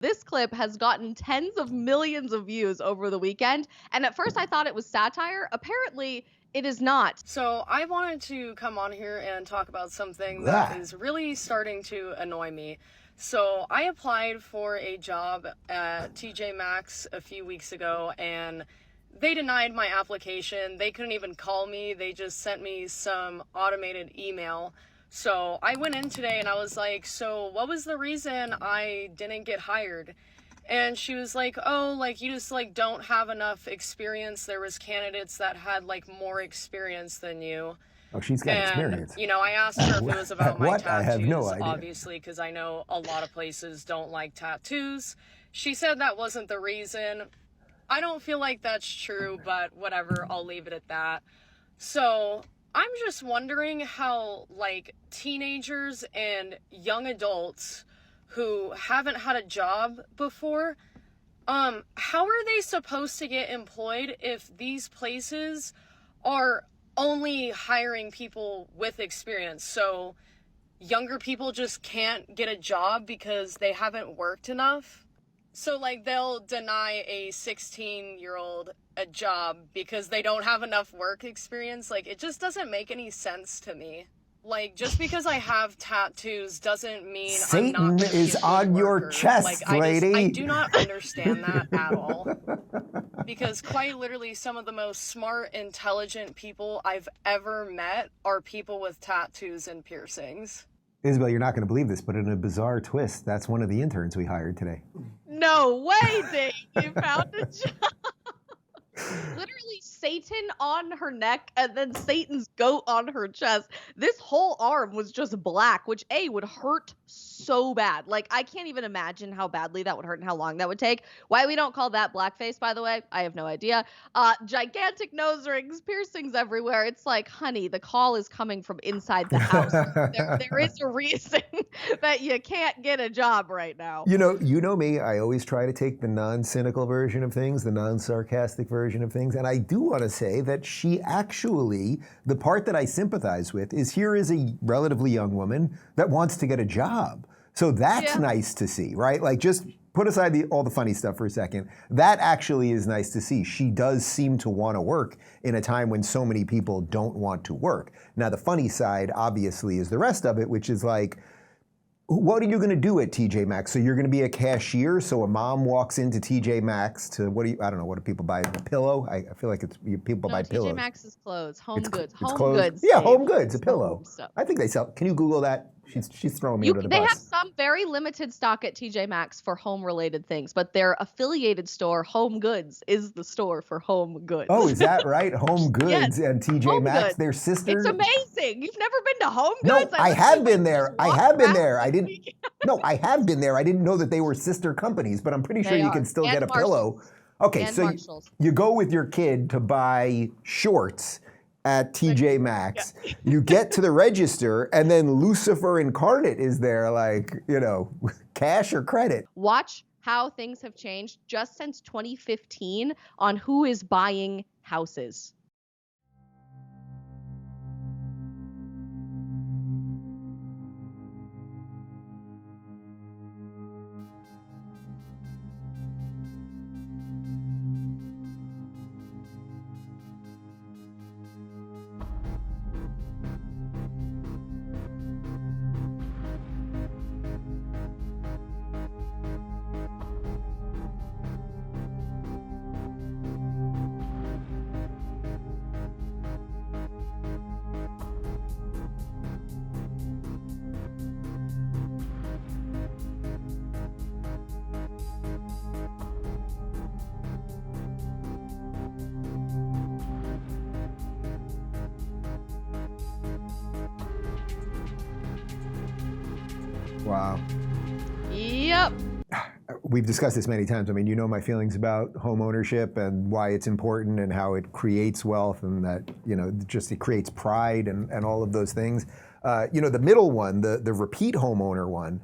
This clip has gotten tens of millions of views over the weekend, and at first I thought it was satire. Apparently, it is not. So I wanted to come on here and talk about something that is really starting to annoy me. So I applied for a job at TJ Maxx a few weeks ago, and they denied my application. They couldn't even call me. They just sent me some automated email. So I went in today and I was like, so what was the reason I didn't get hired? And she was like, oh, like, you just, like, don't have enough experience. There was candidates that had, like, more experience than you. Oh, she's got experience. You know, I asked her if it was about my tattoos, I have no idea. obviously, because I know a lot of places don't like tattoos. She said that wasn't the reason. I don't feel like that's true, but whatever, I'll leave it at that. So I'm just wondering how, like, teenagers and young adults who haven't had a job before, how are they supposed to get employed if these places are only hiring people with experience? So younger people just can't get a job because they haven't worked enough? So, like, they'll deny a 16-year-old a job because they don't have enough work experience? Like, it just doesn't make any sense to me. Like, just because I have tattoos doesn't mean Satan I'm not is on your chest, like, lady. I do not understand that at all. Because quite literally, some of the most smart, intelligent people I've ever met are people with tattoos and piercings. Isabel, you're not going to believe this, but in a bizarre twist, that's one of the interns we hired today. No way, Dave. You found a job. Literally Satan on her neck and then Satan's goat on her chest. This whole arm was just black, which would hurt so bad. Like, I can't even imagine how badly that would hurt and how long that would take. Why we don't call that blackface, by the way, I have no idea. Gigantic nose rings, piercings everywhere. It's like, honey, the call is coming from inside the house. there is a reason that you can't get a job right now. You know me, I always try to take the non-cynical version of things, the non-sarcastic version of things, and I do want to say that she actually, the part that I sympathize with is here is a relatively young woman that wants to get a job. So that's nice to see, right? Like, just put aside all the funny stuff for a second. That actually is nice to see. She does seem to want to work in a time when so many people don't want to work. Now, the funny side, obviously, is the rest of it, which is like, what are you going to do at TJ Maxx? So you're going to be a cashier? So a mom walks into TJ Maxx to, I don't know, what do people buy? A pillow? I feel like people buy pillows. TJ Maxx is clothes, home goods. Home goods. Yeah, home goods, a pillow. I think they sell, can you Google that? She's throwing me under the bus. They have some very limited stock at TJ Maxx for home-related things, but their affiliated store, Home Goods, is the store for home goods. Oh, is that right? Home Goods and TJ Maxx, their sisters. It's amazing. You've never been to Home Goods? No, I have been there. I have been there. I didn't. No, I have been there. I didn't know that they were sister companies, but I'm pretty sure you can still get a pillow. Okay, so you go with your kid to buy shorts at TJ Maxx. Yeah. You get to the register, and then Lucifer Incarnate is there, like, cash or credit. Watch how things have changed just since 2015 on who is buying houses. Wow. Yep. We've discussed this many times. I mean, you know my feelings about home ownership and why it's important and how it creates wealth and that, just it creates pride and all of those things. The middle one, the repeat homeowner one,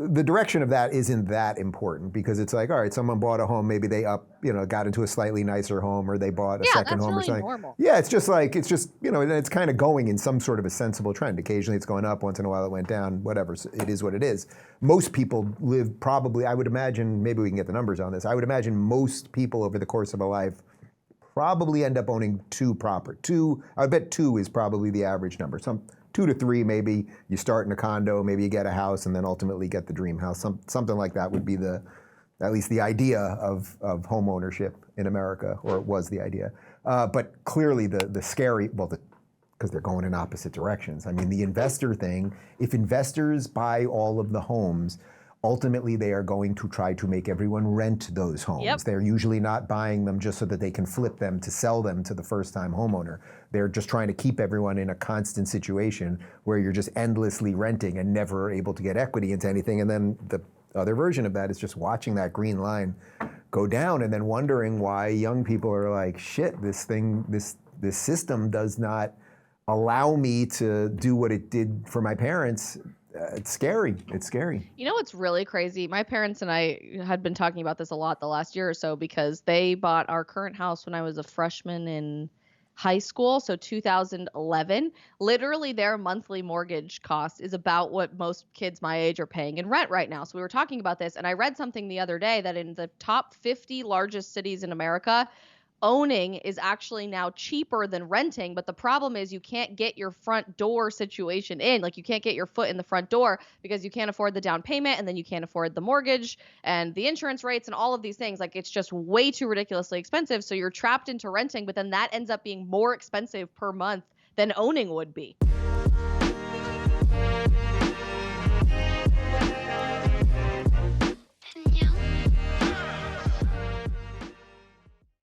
the direction of that isn't that important because it's like, all right, someone bought a home, maybe they got into a slightly nicer home or they bought a second home or something. Normal. Yeah, it's just, it's kind of going in some sort of a sensible trend. Occasionally it's going up, once in a while it went down, whatever. So it is what it is. Most people live probably, I would imagine, maybe we can get the numbers on this, I would imagine most people over the course of a life probably end up owning two, I bet two is probably the average number. Some 2 to 3 maybe, you start in a condo, maybe you get a house and then ultimately get the dream house. Something like that would be at least the idea of home ownership in America, or it was the idea. But clearly the scary, because they're going in opposite directions. I mean, the investor thing, if investors buy all of the homes, ultimately they are going to try to make everyone rent those homes. Yep. They're usually not buying them just so that they can flip them to sell them to the first-time homeowner. They're just trying to keep everyone in a constant situation where you're just endlessly renting and never able to get equity into anything. And then the other version of that is just watching that green line go down and then wondering why young people are like, shit, this system does not allow me to do what it did for my parents. It's scary. It's scary. You know what's really crazy? My parents and I had been talking about this a lot the last year or so because they bought our current house when I was a freshman in high school, so 2011. Literally, their monthly mortgage cost is about what most kids my age are paying in rent right now. So we were talking about this, and I read something the other day that in the top 50 largest cities in America, owning is actually now cheaper than renting, but the problem is you can't get your front door situation in. Like, you can't get your foot in the front door because you can't afford the down payment, and then you can't afford the mortgage and the insurance rates and all of these things. Like, it's just way too ridiculously expensive. So you're trapped into renting, but then that ends up being more expensive per month than owning would be.